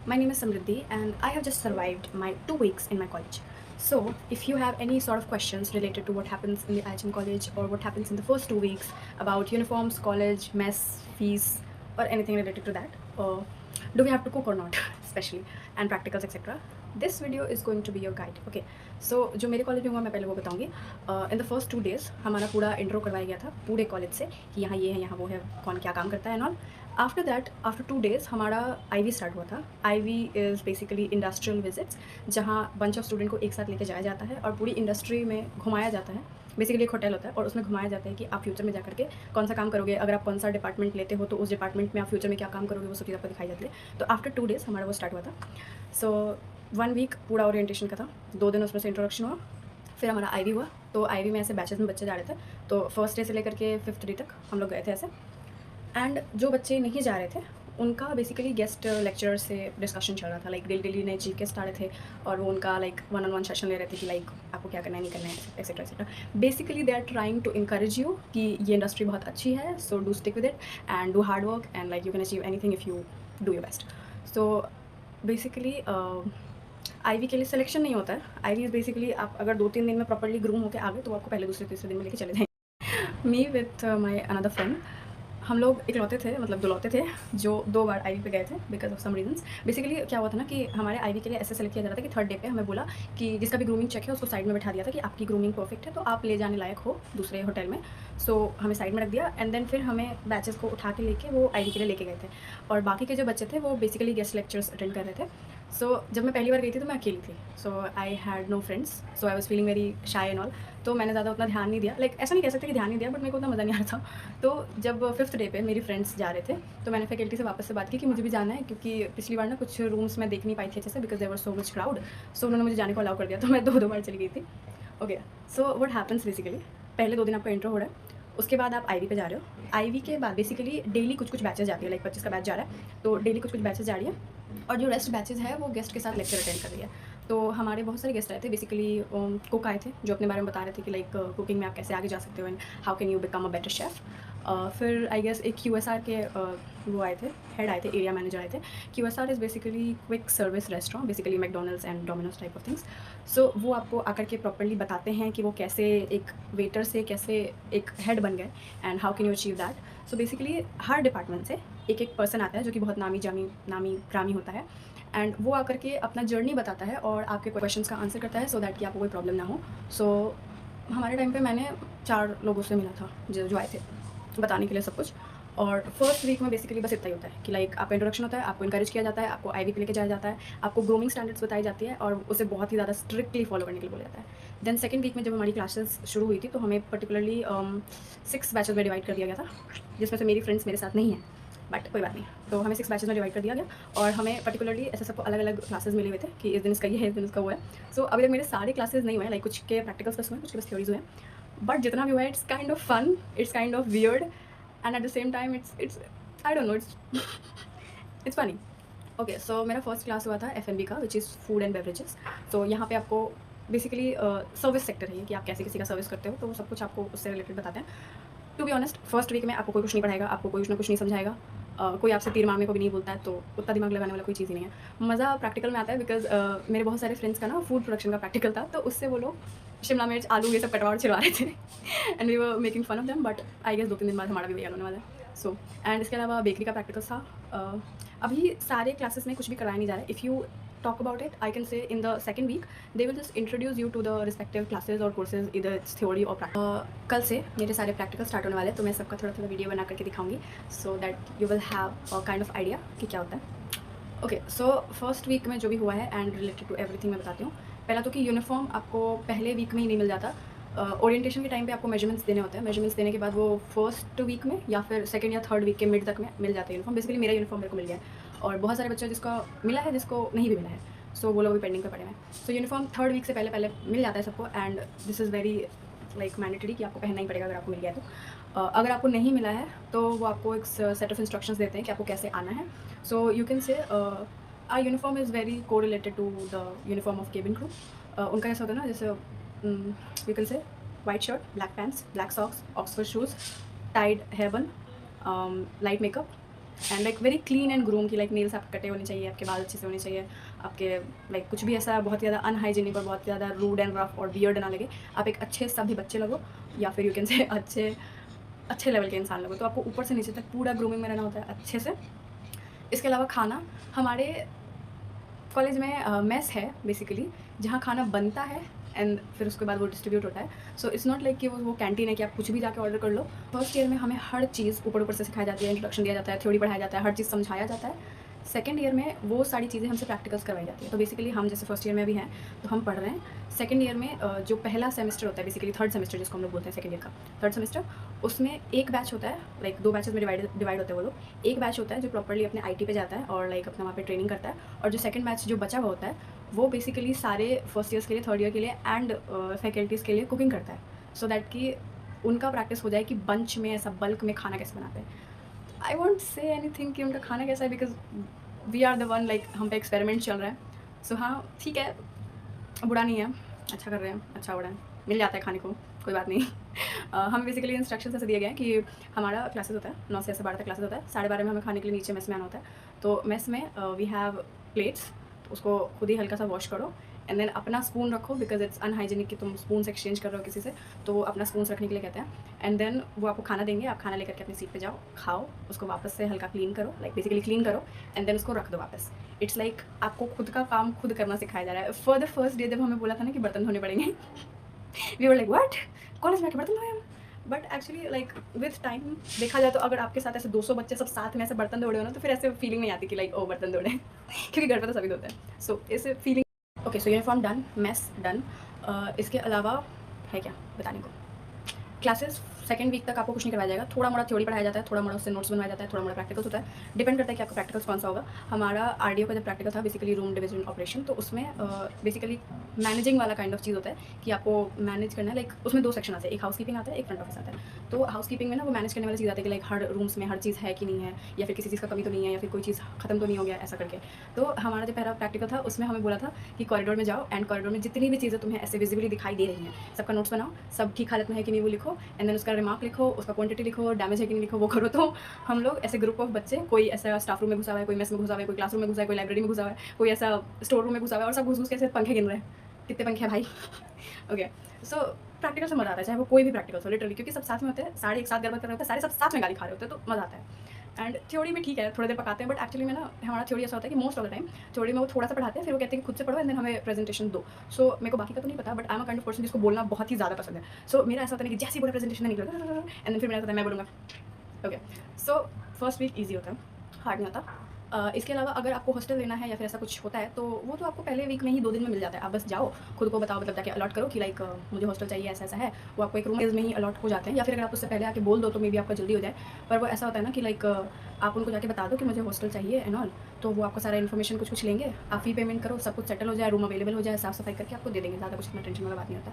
My name is Samriddhi and I have just survived my 2 weeks in my college. So, if you have any sort of questions related to what happens in the IHM college or what happens in the first 2 weeks about uniforms, college, mess, fees, or anything related to that, or do we have to cook or not, especially, and practicals, etc., this video is going to be your guide. Okay, so जो मेरे college में हुआ मैं पहले वो बताऊंगी. In the first 2 days हमारा पूरा इंट्रो करवाया गया था पूरे कॉलेज से कि यहाँ ये है, यहाँ वो है, कौन क्या काम करता है and all. After that, after 2 days हमारा आईवी स्टार्ट हुआ था. IV is basically industrial visits, जहाँ बंच ऑफ स्टूडेंट को एक साथ लेके जाया जाता है और पूरी इंडस्ट्री में घुमाया जाता है. बेसिकली एक होटल होता है और उसमें घुमाया जाता है कि आप फ्यूचर में जा करके कौन सा काम करोगे, अगर आप कौन सा डिपार्टमेंट लेते हो तो उस डिपार्टमेंट में आप फ्यूचर में क्या काम करोगे, वो सब चीज़ आपको दिखाई जाती है. तो आफ्टर 2 days हमारा वो स्टार्ट हुआ था. सो 1 week पूरा ओरिएंटेशन का था. 2 दिन उसमें से इंट्रोडक्शन हुआ, फिर हमारा आईवी हुआ. तो आईवी में ऐसे बैचेस में बच्चे जा रहे थे. तो फर्स्ट डे से लेकर के 5th डे तक हम लोग गए थे ऐसे. एंड जो बच्चे नहीं जा रहे थे उनका बेसिकली गेस्ट लेक्चरर से डिस्कशन चल रहा था. लाइक डेली डेली नए चीफ गेस्ट आ रहे थे और वो उनका लाइक 1-on-1 सेशन ले रहे थे कि लाइक आपको क्या करना है, नहीं करना है, etcetera etcetera. Basically they are trying to encourage you कि ये इंडस्ट्री बहुत अच्छी है, so do stick with it and do hard work and like you can achieve anything if you do your best. So basically IV के लिए selection नहीं होता है. आईवी इज़ बेसिकली आप अगर 2-3 दिन में प्रॉपर्ली ग्रूम होकर आ गए तो आपको पहले दूसरे तीसरे दिन में लेके चले जाएंगे. Me with my another friend, हम लोग इकलौते थे, मतलब दुलौते थे जो 2 बार आईवी पे गए थे because of some reasons. Basically क्या हुआ था ना कि हमारे आईवी के लिए ऐसे सेलेक्ट किया जा रहा था कि 3rd डे पे हमें बोला कि जिसका भी ग्रूमिंग चेक है उसको साइड में बैठा दिया था कि आपकी ग्रूमिंग परफेक्ट है तो आप ले जाने लायक हो दूसरे होटल में. सो हमें साइड में रख दिया एंड देन फिर हमें बैचेस को उठा के लेके वो आईवी के लिए लेके गए थे. और बाकी के जो बच्चे थे वो बेसिकली गेस्ट लेक्चर्स अटेंड कर रहे थे. सो जब मैं पहली बार गई थी तो मैं अकेली थी. So I had no friends, so I was feeling very shy and all. तो मैंने ज़्यादा उतना ध्यान नहीं दिया. लाइक ऐसा नहीं कह सकते कि ध्यान नहीं दिया, बट मेरे को उतना मज़ा नहीं आ रहा था. तो जब 5th डे पे मेरी फ्रेंड्स जा रहे थे तो मैंने फैकल्टी से वापस से बात की कि मुझे भी जाना है, क्योंकि पिछली बार ना कुछ रूम्स में देख नहीं पाई थी अच्छे से because there were so much crowd. So उन्होंने मुझे जाने को अलाउ कर दिया, तो मैं 2 बार चली गई थी. Okay, so what happens basically, पहले 2 दिन आपका इंट्रो हो रहा है, उसके बाद आप आईवी पे जा रहे हो. आईवी के बाद बेसिकली डेली कुछ कुछ बैचेस जाती है. लाइक 25 का बैच जा रहा है तो डेली कुछ कुछ बैचेस जा रही है और जो रेस्ट बैचेस है वो गेस्ट के साथ लेक्चर अटेंड कर रही है. तो हमारे बहुत सारे गेस्ट आए थे. बेसिकली कुक आए थे जो अपने बारे में बता रहे थे कि लाइक कुकिंग में आप कैसे आगे जा सकते हो and how can you become a better chef. फिर आई गेस एक QSR के वो आए थे, हेड आए थे, एरिया मैनेजर आए थे. QSR is basically quick service restaurant, basically McDonald's and Domino's type of things. So वो आपको आकर के प्रॉपर्ली बताते हैं कि वो कैसे एक वेटर से कैसे एक हेड बन गए and how can you achieve that. So basically her department से एक एक पर्सन आता है जो कि बहुत नामी ग्रामी होता है एंड वो आकर के अपना जर्नी बताता है और आपके क्वेश्चंस का आंसर करता है सो दैट कि आपको कोई प्रॉब्लम ना हो. सो हमारे टाइम पे मैंने 4 लोगों से मिला था जो आए थे बताने के लिए सब कुछ. और फर्स्ट वीक में बेसिकली बस इतना ही होता है कि लाइक आपका इंट्रोडक्शन होता है, आपको इंकरेज किया जाता है, आपको आईवी पे लेके जाया जाता है, आपको ग्रूमिंग स्टैंडर्ड्स बताई जाती है और उसे बहुत ही ज़्यादा स्ट्रिक्टली फॉलो करने के लिए बोला जाता है. देन सेकंड वीक में जब हमारी क्लासेस शुरू हुई थी तो हमें पर्टिकुलरली 6 बैचेस में डिवाइड कर दिया गया था, जिसमें से मेरी फ्रेंड्स मेरे साथ नहीं हैं, बट कोई बात नहीं. तो हमें 6 बैचेस में डिवाइड कर दिया गया और हमें पर्टिकुलरली ऐसे सबको अलग अलग क्लासेस मिले हुए थे कि इस दिन इसका ये है, इस दिन इसका वो है. सो अभी तक मेरे सारे क्लासेस नहीं हुए हैं. लाइक कुछ के प्रैक्टिकल्स बस हुए हैं, कुछ के बस थ्योरीज हुए हैं, बट जितना भी हुआ है it's kind of fun, it's kind of weird and at the same time it's I don't know, it's funny. Okay, so मेरा फर्स्ट क्लास हुआ था F&B का, which is food and beverages. तो यहाँ पे आपको बेसिकली सर्विस सेक्टर है ये कि आप कैसे किसी का सर्विस करते हो, तो वो सब कुछ आपको उससे रिलेटेड बताते हैं. To be honest, first week में आपको कोई कुछ नहीं पढ़ाएगा, आपको कोई कुछ ना कुछ नहीं समझाएगा. कोई आपसे तीर मारने को भी नहीं बोलता है, तो उतना दिमाग लगाने वाला कोई चीज़ ही नहीं है. मज़ा प्रैक्टिकल में आता है बिकॉज मेरे बहुत सारे फ्रेंड्स का ना फूड प्रोडक्शन का प्रैक्टिकल था, तो उससे वो लोग शिमला मिर्च, आलू ये सब कटवा और छिलवा रहे थे and we were making fun of them. But I guess 2-3 दिन बाद हमारा भी वही होने वाला है. सो एंड इसके अलावा बेकरी का प्रैक्टिकल था. अभी सारे क्लासेस में कुछ भी कराया नहीं जा रहा है. If you talk about it, I can say in the second week they will just introduce you to the respective classes or courses, either it's theory or practical. कल से मेरे सारे प्रैक्टिकल स्टार्ट होने वाले हैं, तो मैं सबका थोड़ा थोड़ा वीडियो बना करके दिखाऊंगी so that you will have a kind of idea कि क्या होता है. ओके, सो फर्स्ट वीक में जो भी हुआ है एंड रिलेटेड टू एवरीथिंग मैं बताती हूँ. पहला तो कि यूनिफॉर्म आपको पहले वीक में ही नहीं मिल जाता. ओरिएंटेशन के टाइम पे आपको मेजरमेंट्स देने होते हैं. मेजरमेंट्स देने के बाद वो फर्स्ट वीक में या फिर सेकंड या थर्ड वीक के मिड तक में मिल जाता है यूनिफॉर्म. बेसिकली मेरा यूनिफॉर्म मेरे को मिल गया है और बहुत सारे बच्चों जिसका मिला है, जिसको नहीं भी मिला है, सो वो लोग भी पेंडिंग पे पड़े हैं. सो यूनिफॉर्म 3rd वीक से पहले पहले मिल जाता है सबको and this is very like mandatory कि आपको पहनना ही पड़ेगा अगर आपको मिल गया तो. अगर आपको नहीं मिला है तो वो आपको एक सेट ऑफ इंस्ट्रक्शंस देते हैं कि आपको कैसे आना है. So you can say our uniform is very correlated to the uniform of cabin crew. उनका ऐसा होता है ना, जैसे you can say white shirt, black pants, black socks, Oxford shoes, tied hair bun, light makeup and like very clean and groom की, like nails आपके कटे होने चाहिए, आपके बाल अच्छे से होने चाहिए, आपके लाइक कुछ भी ऐसा बहुत ज़्यादा अनहाइजीनिक और बहुत ज़्यादा रूड एंड रफ और वियर्ड ना लगे। आप एक अच्छे सभ्य बच्चे लगो, या फिर यू कैन से अच्छे लेवल के इंसान लगो। तो आपको ऊपर से नीचे तक पूरा ग्रूमिंग में रहना होता है अच्छे से। इसके अलावा खाना, हमारे कॉलेज में मेस है बेसिकली, जहाँ खाना बनता है एंड फिर उसके बाद वो डिस्ट्रीब्यूट होता है। सो इट्स नॉट लाइक कि वो कैंटीन है कि आप कुछ भी जाके ऑर्डर कर लो। फर्स्ट ईयर में हमें हर चीज़ ऊपर से सिखाई जाती है, इंट्रोडक्शन दिया जाता है, थ्योरी पढ़ाया जाता है, हर चीज़ समझाया जाता है। सेकंड ईयर में वो सारी चीज़ें हमसे प्रैक्टिकल्स करवाई जाती है। तो बेसिकली हम जैसे फर्स्ट ईयर में भी हैं तो हम पढ़ रहे हैं। सेकंड ईयर में जो पहला सेमेस्टर होता है, बेसिकली थर्ड सेमेस्टर जिसको हम लोग बोलते हैं सेकंड ईयर का थर्ड सेमेस्टर, उसमें एक बैच होता है, लाइक 2 बैचेस में डिवाइड होते हैं वो लोग। एक बैच होता है जो प्रॉपर्ली अपने आईटी पे जाता है और लाइक अपना वहाँ पे ट्रेनिंग करता है, और जो सेकंड बैच जो बचा हुआ होता है वो बेसिकली सारे फर्स्ट ईयर्स के लिए, थर्ड ईयर के लिए एंड फैकल्टीज़ के लिए कुकिंग करता है, सो दैट कि उनका प्रैक्टिस हो जाए कि बंच में ऐसा बल्क में खाना कैसे बनाते हैं। आई वोंट से एनीथिंग कि उनका खाना कैसा है, because we are the one, like हम पे एक्सपेरिमेंट चल रहा है। सो हाँ ठीक है, बुरा नहीं है, अच्छा कर रहे हैं, अच्छा हो रहा है, मिल जाता है खाने को, कोई बात नहीं। हमें बेसिकली इंस्ट्रक्शन ऐसे दिए गए हैं कि हमारा क्लासेस होता है 9 से 12 तक क्लासेस होता है, 12:30 में हमें खाने के लिए नीचे मेस में आना होता है। तो मेस में वी हैव प्लेट्स, उसको खुद ही हल्का सा वॉश करो एंड देन अपना स्पून रखो, बिकॉज इट्स अनहाइजीनिक कि तुम स्पून से एक्सचेंज कर रहे हो किसी से, तो अपना स्पून रखने के लिए कहते हैं। एंड देन वो आपको खाना देंगे, आप खाना लेकर के अपनी सीट पे जाओ, खाओ, उसको वापस से हल्का क्लीन करो, लाइक बेसिकली क्लीन करो एंड देन उसको रख दो वापस। इट्स लाइक आपको खुद का काम खुद करना सिखाया जा रहा है। फॉर द फर्स्ट डे जब हमें बोला था ना कि बर्तन धोने पड़ेंगे, we were like what, college में आके बर्तन धोए हम? But actually like with time देखा जाए तो अगर आपके साथ ऐसे 200 बच्चे सब साथ में ऐसे बर्तन धो रहे हो ना, तो फिर ऐसे फीलिंग नहीं आती कि लाइक ओ बर्तन धो रहे हैं क्योंकि घर पे तो सभी धोते हैं। सो ऐसे फीलिंग। ओके, सो यूनिफॉर्म डन, मेस डन। इसके अलावा है क्या बताने को? क्लासेस सेकंड वीक तक आपको कुछ नहीं करवाया जाएगा, थोड़ा मोड़ा थ्योरी पढ़ाया जाता है, थोड़ा मोड़ा उससे नोट्स बनवाया जाता है, थोड़ा मोड़ा प्रैक्टिकल्स होता है। डिपेंड करता है कि आपका प्रैक्टिकल्स कौन सा होगा। हमारा आरडीओ का जब प्रैक्टिकल था, बेसिकली रूम डिवीजन ऑपरेशन, तो उसमें बेसिकली मैनेजिंग वाला काइंड ऑफ चीज़ होता है कि आपको मैनेज करना है। लाइक उसमें 2 सेक्शन आते हैं, एक हाउस कीपिंग आता है, एक फ्रंट ऑफिस आता है। तो हाउस कीपिंग में ना वो मैनेज करने वाली चीज़ आती है कि लाइक हर रूम्स में हर चीज़ है कि नहीं है, या फिर किसी चीज़ का कमी तो नहीं है, या फिर कोई चीज़ खत्म तो नहीं हो गया ऐसा करके। तो हमारा जो पहला प्रैक्टिकल था उसमें हमें बोला था कि कॉरिडोर में जाओ एंड कॉरिडोर में जितनी भी चीज़ें तुम्हें ऐसे विजिबली दिखाई दे रही हैं, सबका नोट्स बनाओ, सब ठीक हालत में है कि नहीं वो लिखो, एंड देन उसका रिमार्क लिखो, उसका क्वांटिटी लिखो, डैमेज है कि नहीं लिखो, वो करो। तो हम लोग ऐसे ग्रुप ऑफ बच्चे, कोई ऐसा स्टाफ रूम में घुसा हुआ है, कोई मेस में घुसा हुआ है, कोई क्लासरूम में घुसा है, कोई लाइब्रेरी में घुसा हुआ है, कोई ऐसा स्टोर रूम में घुसा हुआ है, और सब घुस के ऐसे पंखे गिन रहे हैं, कितने पंखे हैं भाई। ओके, सो प्रैक्टिकल से मज़ा आता है, चाहे वो कोई भी प्रैक्टिकल हो लिटरली, क्योंकि सब साथ में होते हैं, सारे एक साथ गड़बड़ कर रहे होते हैं, सारे सब साथ में गाली खा रहे होते हैं, तो मज़ा आता है। एंड थ्योरी भी ठीक है, थोड़ी देर पकाते हैं, बट एक्चुअली में ना हमारा थ्योरी ऐसा होता है कि most of the time theory में वो थोड़ा सा पढ़ाते हैं, फिर वो कहते हैं कि खुद से पढ़ो एंड देन हमें प्रेजेंटेशन दो। सो मेरे को बाकी का तो नहीं पता, but I am a kind of person जिसको बोलना बहुत ही ज़्यादा पसंद है। सो मेरा ऐसा होता है कि जैसे ही बोले प्रेजेंटेशन निकल एंड देन फिर मेरा होता है मैं बोलूँगा। Okay, so first week easy होता है, हार्ड नहीं होता। इसके अलावा अगर आपको हॉस्टल लेना है या फिर ऐसा कुछ होता है, तो वो तो आपको पहले वीक में ही 2 दिन में मिल जाता है। आप बस जाओ, खुद को बताओ, मतलब जाके अलॉट करो कि लाइक मुझे हॉस्टल चाहिए, ऐसा ऐसा है। वो आपको एक रूम में ही अलॉट हो जाते हैं, या फिर अगर आप उससे पहले आके बोल दो तो मे बी आपका जल्दी हो जाए। पर वो ऐसा होता है ना कि लाइक आप उनको जाके बता दो कि मुझे हॉस्टल चाहिए एंड ऑल, तो वो आपको सारा इन्फॉर्मेशन कुछ लेंगे, आप फी पेमेंट करो, सब कुछ सेटल हो जाए, रूम अवेलेबल हो जाए, साफ सफाई करके आपको दे देंगे। ज़्यादा कुछ इतना टेंशन वाला बात नहीं होता,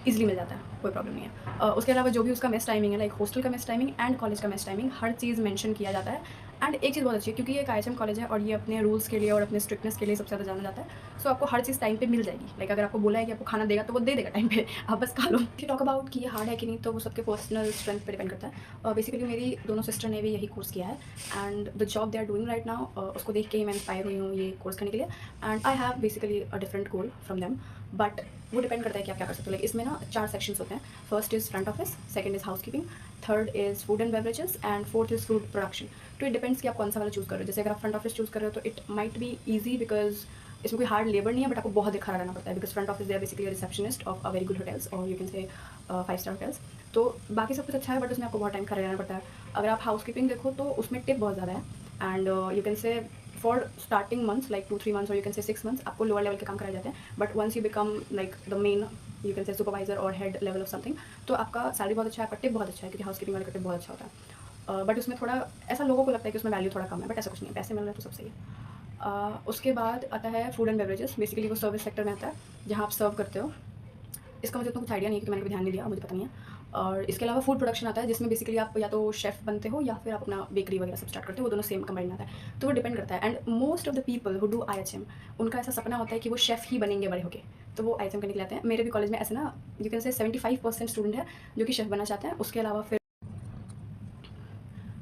ईजिली मिल जाता है, कोई प्रॉब्लम नहीं है। उसके अलावा जो भी उसका मेस टाइमिंग है, लाइक हॉस्टल का मेस टाइमिंग एंड कॉलेज का मेस टाइमिंग, हर चीज़ मेंशन किया जाता है। एंड एक चीज़ बहुत अच्छी है, क्योंकि ये एक आईएचएम कॉलेज है और ये अपने रूल्स के लिए और अपने स्ट्रिक्टनेस के लिए सबसे ज़्यादा जाना जाता है। सो आपको हर चीज़ टाइम पे मिल जाएगी। लाइक अगर आपको बोला है कि आपको खाना देगा तो वो दे देगा टाइम पे, आप बस खा लो। कि टॉक अबाउट कि ये हार्ड है कि नहीं, तो वो सबके पर्सनल स्ट्रेंथ पे डिपेंड करता है। बेसिकली मेरी दोनों सिस्टर ने भी यही कोर्स किया है and the job they are doing right now, उसको देख के ही मैं इंस्पायर हुई हूँ ये कोर्स करने के लिए। And I have basically a different goal from them, but वो डिपेंड करता है कि आप क्या कर सकते हो। लाइक इसमें ना 4 सेक्शंस होते हैं। First is front office, second is house keeping, third is food and beverages and fourth is food production. तो इट डिपेंड्स कि आप कौन सा वाला चूज़ कर रहे हो। जैसे अगर आप फ्रंट ऑफिस चूज़ कर रहे हो तो it might be easy, because इसमें कोई हार्ड लेबर नहीं है, बट आपको बहुत खड़ा रहना पड़ता है, because front office they are basically receptionist of a very good hotels, और you can say 5 star hotels. तो बाकी सब कुछ अच्छा है, बट उसमें आपको बहुत टाइम खड़ा रहना पड़ता है। अगर आप हाउस कीपिंग देखो तो उसमें टिप बहुत ज़्यादा है एंड यू कैन से for starting months like 2-3 months और यू कैन से 6 मंथ्स आपको लोअर लेवल के काम कराए जाते हैं, but once you become like the main you can say supervisor और हेड लेवल ऑफ समथिंग, तो आपका सैलरी बहुत अच्छा है, आपका टिप बहुत अच्छा है, क्योंकि हाउस कीपिंग वाले का टिप बहुत अच्छा होता है। बट उसमें थोड़ा ऐसा लोगों को लगता है कि उसमें वैल्यू थोड़ा कम है, बट ऐसा कुछ नहीं है, पैसे मिल रहे हैं तो सब सही है। उसके बाद आता है फूड एंड बेवरेजेस, बेसिकली वो सर्विस सेक्टर में आता है जहाँ आप सर्व करते हो। इसका मुझे उतना कुछ आइडिया नहीं है क्योंकि मैंने कभी ध्यान नहीं दिया, मुझे पता नहीं है। और इसके अलावा फूड प्रोडक्शन आता है, जिसमें बेसिकली आप या तो शेफ़ बनते हो या फिर आप अपना बेकरी वगैरह सब स्टार्ट करते हो, वो दोनों सेम कंबाइन आता है। तो वो डिपेंड करता है। And most of the people who do IHM, उनका ऐसा सपना होता है कि वो शेफ़ ही बनेंगे बड़े होके, तो वो आईएचएम करने के लिए आते हैं। मेरे भी कॉलेज में ऐसे ना यू कैन से 75% स्टूडेंट है जो कि शेफ़ बनना चाहते हैं। उसके अलावा फिर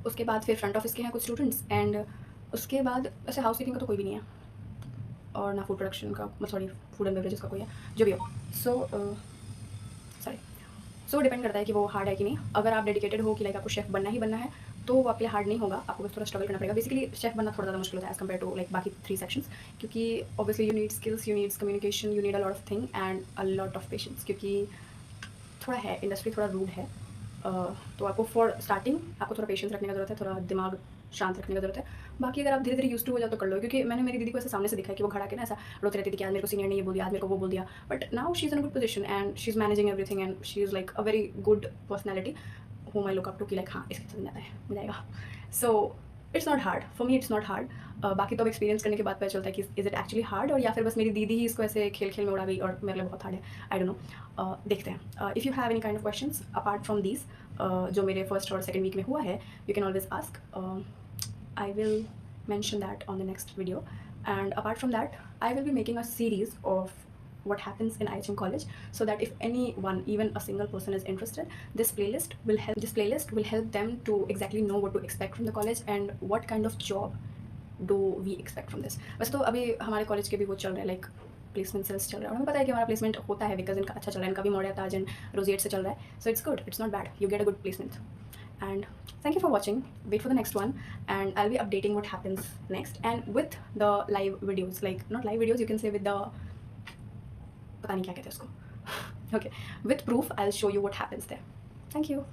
उसके बाद फिर फ्रंट ऑफिस के हैं कुछ स्टूडेंट्स, एंड उसके बाद ऐसे हाउस कीपिंग का तो कोई भी नहीं है, और ना फूड प्रोडक्शन का, सॉरी फूड एंड बेवरेजेस का कोई है, जो भी हो। सो डिपेंड करता है कि वो हार्ड है कि नहीं। अगर आप डेडिकेटेड हो कि लाइक आपको शेफ़ बनना ही बनना है, तो वो आपके लिए हार्ड नहीं होगा, आपको बस थोड़ा स्ट्रगल करना पड़ेगा। बेसिकली शेफ़ बनना थोड़ा ज़्यादा मुश्किल होता है एज़ कम्पेयर टू लाइक बाकी 3 सेक्शंस, क्योंकि obviously you need skills, you needs communication, you need a lot of thing and a lot of patience, क्योंकि थोड़ा है, इंडस्ट्री थोड़ा रूड है। तो आपको फॉर स्टार्टिंग आपको थोड़ा पेशेंस रखने की ज़रूरत है, थोड़ा दिमाग शांत रखने की ज़रूरत है। बाकी अगर आप धीरे धीरे यूज़ टू हो जाओ तो कर लो, क्योंकि मैंने मेरी दीदी को ऐसे सामने से देखा है कि वो खड़ा के ना ऐसा रोती रहती थी कि आज मेरे को सीनियर ने ये बोल दिया, आज मेरे को वो बोल दिया, but now she is in a good position and she is managing everything and she is like a very good personality whom I look up to कि लाइक हाँ इसके समझ आता है, मिल जाएगा। So it's not hard for me, it's not hard. बाकी तो अब एक्सपीरियंस करने के बाद पता चलता है कि इज़ इट एक्चुअली हार्ड, और या फिर बस मेरी दीदी ही इसको ऐसे खेल खेल में उड़ा गई और मेरे लिए बहुत हार्ड है, आई डोंट नो। देखते हैं। If you have any kind of questions apart from these, जो मेरे फर्स्ट और सेकंड वीक में हुआ है, you can always ask. I will mention that on the next video. And apart from that, I will be making a series of what happens in IHM college, so that if anyone, even a single person, is interested, this playlist will help them to exactly know what to expect from the college and what kind of job do we expect from this. वैसे तो अभी हमारे college के भी वो चल रहा है, लाइक प्लेसमेंट सेल्स चल रहा है, और हमें पता है कि हमारा प्लेसमेंट होता है बिकॉज इनका अच्छा चल रहा है, इनका भी मॉडल ताज एंड रोजिएट से चल रहा है, so it's good, it's not bad, you get a good placement. And thank you for watching. Wait for the next one, and I'll be updating what happens next, and with the live videos, like not live videos, you can say with the पता नहीं क्या कहते हैं उसको okay, with proof I'll show you what happens there. Thank you.